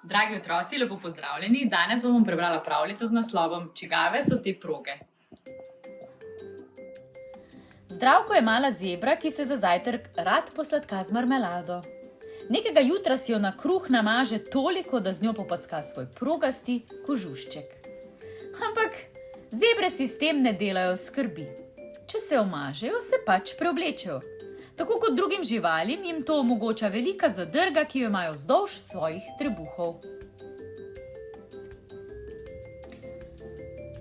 Dragi otroci, lepo pozdravljeni. Danes vam bom prebrala pravljico z naslovom Čigave so te proge. Zdravko je mala zebra, ki se za zajtrk rad posladka z marmelado. Nekega jutra si jo na kruh namaže toliko, da z njo popacka svoj progasti kožušček. Ampak zebre si s tem ne delajo skrbi. Če se omažejo, se pač preoblečejo. Tako kot drugim živalim, jim to omogoča velika zadrga, ki jo imajo vzdolž svojih trebuhov.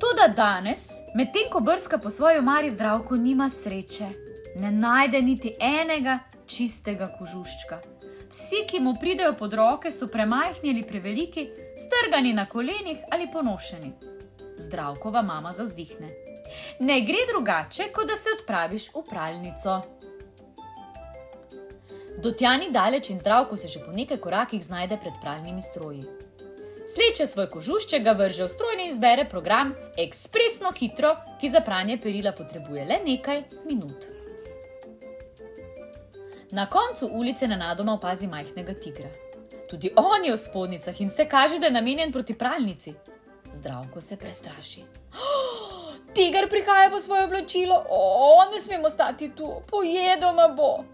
Toda danes, medtem ko brska po svoji omari, Zdravko nima sreče. Ne najde niti enega čistega kožuščka. Vsi, ki mu pridejo pod roke, so premajhni ali preveliki, strgani na kolenih ali ponošeni. Zdravkova mama zavzdihne. Ne gre drugače, kot da se odpraviš v pralnico. Do tja ni daleč in Zdravko se že po nekaj korakih znajde pred pralnimi stroji. Sleče svoj kožušček, ga vrže v stroj in izbere program ekspresno hitro, ki za pranje perila potrebuje le nekaj minut. Na koncu ulice nenadoma opazi majhnega tigra. Tudi on je v spodnicah in vse kaže, da je namenjen proti pralnici. Zdravko se prestraši. Tiger prihaja po svoje oblačilo. Ne smemo stati tu, pojedel me bo.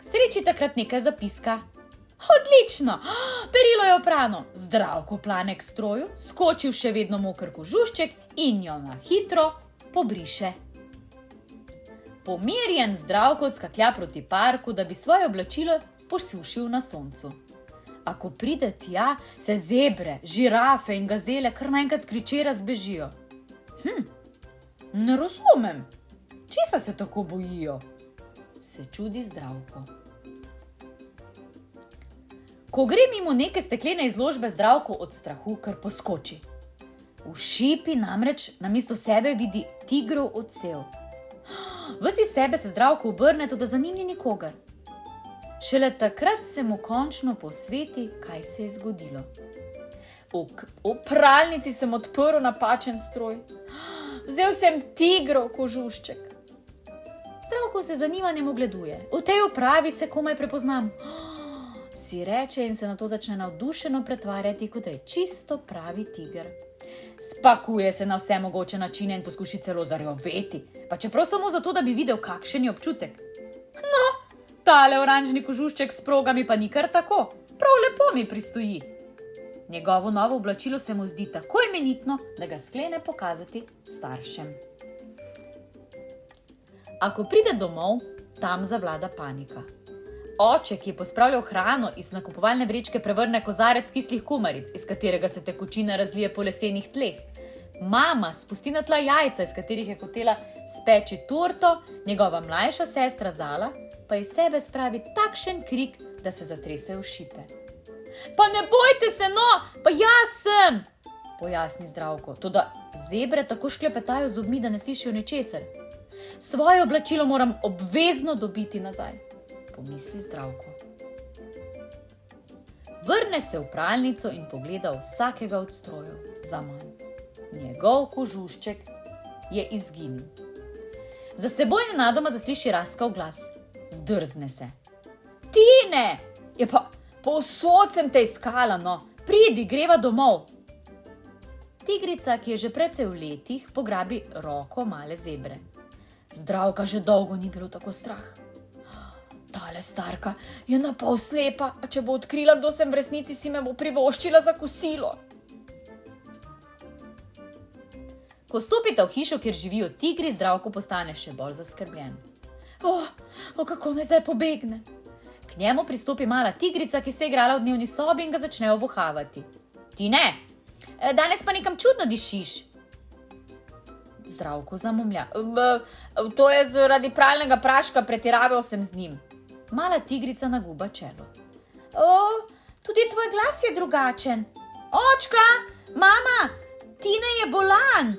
Sreči takrat nekaj zapiska. Odlično, perilo je oprano. Zdravko plane k stroju, skoči v še vedno moker kožušček in jo na hitro pobriše. Pomirjen Zdravko odskaklja proti parku, da bi svoje oblačilo posušil na soncu. A ko pride tja, se zebre, žirafe in gazele kar naenkrat kriče razbežijo. Ne razumem, česa se tako bojijo? Se čudi Zdravko. Ko gre mimo neke steklene izložbe, Zdravko od strahu kar poskoči. V šipi namreč namesto sebe vidi tigrov odsev. Ves iz sebe se Zdravko obrne, toda za njim ni nikogar. Šele takrat se mu končno posveti, kaj se je zgodilo. V pralnici sem odprl napačen stroj. Vzel sem tigrov kožušček. Zdravko se z zanimanjem ogleduje. V tej opravi se komaj prepoznam. Si reče in se nato začne navdušeno pretvarjati, kot da je čisto pravi tiger. Spakuje se na vse mogoče načine in poskuši celo zarjoveti, pa čeprav samo zato, da bi videl, kakšen je občutek. No, tale oranžni kožušček s progami pa ni kar tako. Prav lepo mi pristoji. Njegovo novo oblačilo se mu zdi tako imenitno, da ga sklene pokazati staršem. A ko pride domov, tam zavlada panika. Oče, ki je pospravljal hrano, iz nakupovalne vrečke prevrne kozarec kislih kumaric, iz katerega se tekočina razlije po lesenih tleh. Mama spusti na tla jajca, iz katerih je hotela speči torto, njegova mlajša sestra Zala pa iz sebe spravi takšen krik, da se zatrese v šipe. Pa ne bojte se, no, pa jaz sem, pojasni Zdravko, toda zebre tako šklepetajo zobmi, da ne slišijo ničesar. Svoje oblačilo moram obvezno dobiti nazaj, pomisli Zdravko. Vrne se v pralnico in pogleda vsakega od strojev zaman. Njegov kožušček je izginil. Za seboj nenadoma zasliši raskav glas. Zdrzne se. Tine! Je pa povsod sem te iskala, no. Pridi, greva domov. Tigrica, ki je že precej v letih, pograbi roko male zebre. Zdravka že dolgo ni bilo tako strah. Tale starka je napol slepa, a če bo odkrila, kdo sem v resnici, si me bo privoščila za kosilo. Ko stopita v hišo, kjer živijo tigri, Zdravko postane še bolj zaskrbljen. Kako naj zdaj pobegne? K njemu pristopi mala tigrica, ki se je igrala v dnevni sobi in ga začne obuhavati. Ti ne, danes pa nekam čudno dišiš. Zdravko zamomlja. To je zaradi pralnega praška, pretiraval sem z njim. Mala tigrica naguba čelo. Tudi tvoj glas je drugačen. Očka, mama, Tine je bolan.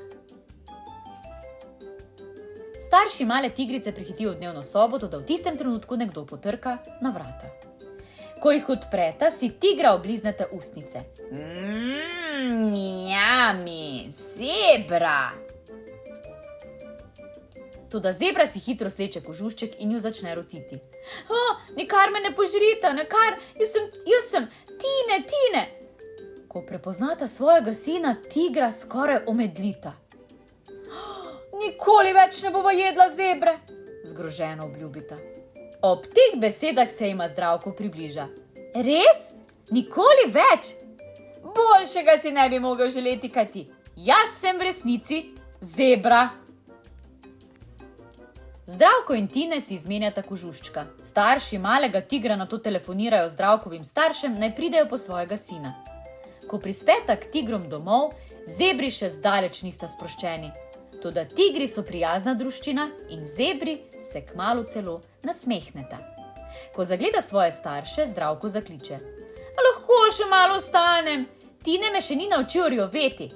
Starši male tigrice prihitijo v dnevno sobo, toda v tistem trenutku nekdo potrka na vrata. Ko jih odpreta, si tigra oblizneta ustnice. Jami, zebra. Toda zebra si hitro sleče kožušček in jo začne rotiti. Nikar me ne požrita, nikar, jaz sem, Tine. Ko prepoznata svojega sina, tigra skoraj omedlita. Nikoli več ne bova jedla zebre, zgroženo obljubita. Ob teh besedah se jima Zdravko približa. Res? Nikoli več? Boljšega si ne bi mogel želeti, kaj ti. Jaz sem v resnici zebra. Zdravko in Tine si izmenjata kožuščka. Starši malega tigra nato telefonirajo Zdravkovim staršem, naj pridejo po svojega sina. Ko prispeta k tigrom domov, zebri še zdaleč nista sproščeni. Toda tigri so prijazna druščina in zebri se kmalu celo nasmehneta. Ko zagleda svoje starše, Zdravko zakliče. Lahko še malo ostanem, Tine me še ni naučil rjoveti.